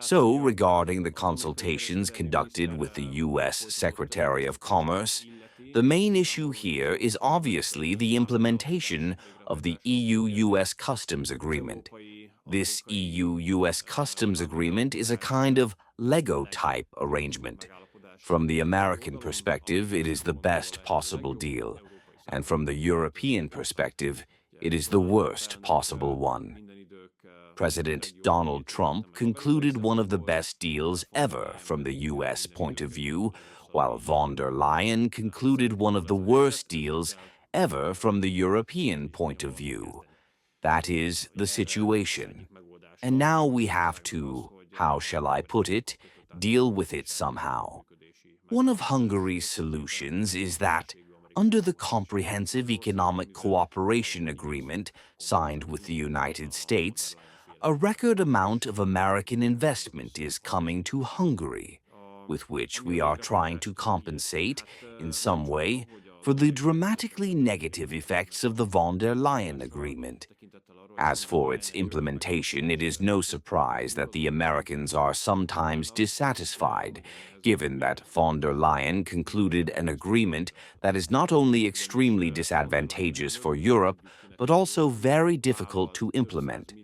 So, regarding the consultations conducted with the U.S. Secretary of Commerce, the main issue here is obviously the implementation of the EU-US Customs Agreement. This EU-US Customs Agreement is a kind of Lego-type arrangement. From the American perspective, it is the best possible deal, and from the European perspective, it is the worst possible one. President Donald Trump concluded one of the best deals ever from the U.S. point of view, while von der Leyen concluded one of the worst deals ever from the European point of view. That is the situation. And now we have to, how shall I put it, deal with it somehow. One of Hungary's solutions is that, under the Comprehensive Economic Cooperation Agreement signed with the United States, a record amount of American investment is coming to Hungary, with which we are trying to compensate, in some way, for the dramatically negative effects of the von der Leyen Agreement. As for its implementation, it is no surprise that the Americans are sometimes dissatisfied, given that von der Leyen concluded an agreement that is not only extremely disadvantageous for Europe, but also very difficult to implement.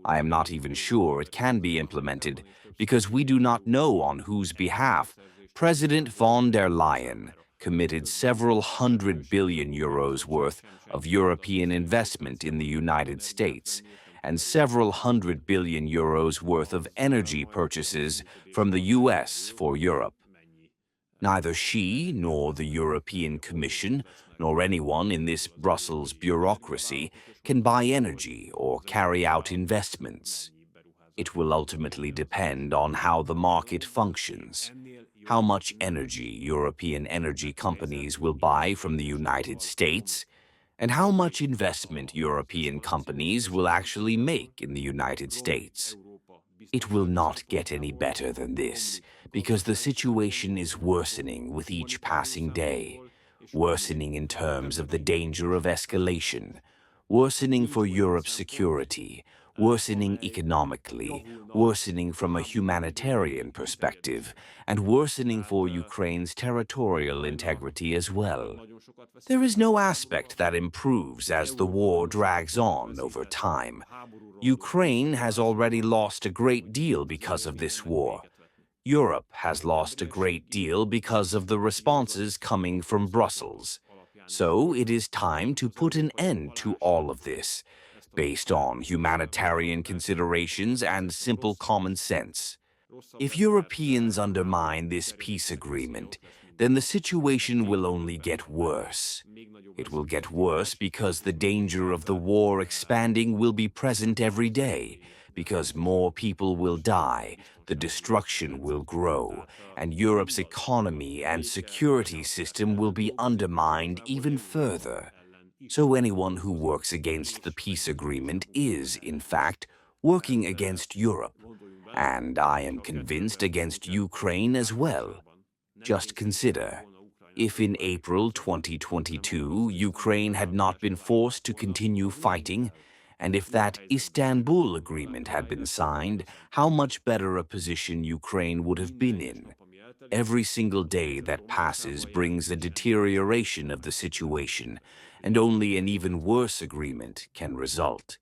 I am not even sure it can be implemented, because we do not know on whose behalf President von der Leyen committed several €100 billion worth of European investment in the United States and several €100 billion worth of energy purchases from the US for Europe. Neither she nor the European Commission nor anyone in this Brussels bureaucracy can buy energy or carry out investments. It will ultimately depend on how the market functions, how much energy European energy companies will buy from the United States, and how much investment European companies will actually make in the United States. It will not get any better than this, because the situation is worsening with each passing day, worsening in terms of the danger of escalation, worsening for Europe's security, worsening economically, worsening from a humanitarian perspective, and worsening for Ukraine's territorial integrity as well. There is no aspect that improves as the war drags on over time. Ukraine has already lost a great deal because of this war. Europe has lost a great deal because of the responses coming from Brussels. So it is time to put an end to all of this, based on humanitarian considerations and simple common sense. If Europeans undermine this peace agreement, then the situation will only get worse. It will get worse because the danger of the war expanding will be present every day, because more people will die, the destruction will grow, and Europe's economy and security system will be undermined even further. So anyone who works against the peace agreement is, in fact, working against Europe, and I am convinced against Ukraine as well. Just consider, if in April 2022 Ukraine had not been forced to continue fighting, and if that Istanbul Agreement had been signed, how much better a position Ukraine would have been in. Every single day that passes brings a deterioration of the situation, and only an even worse agreement can result.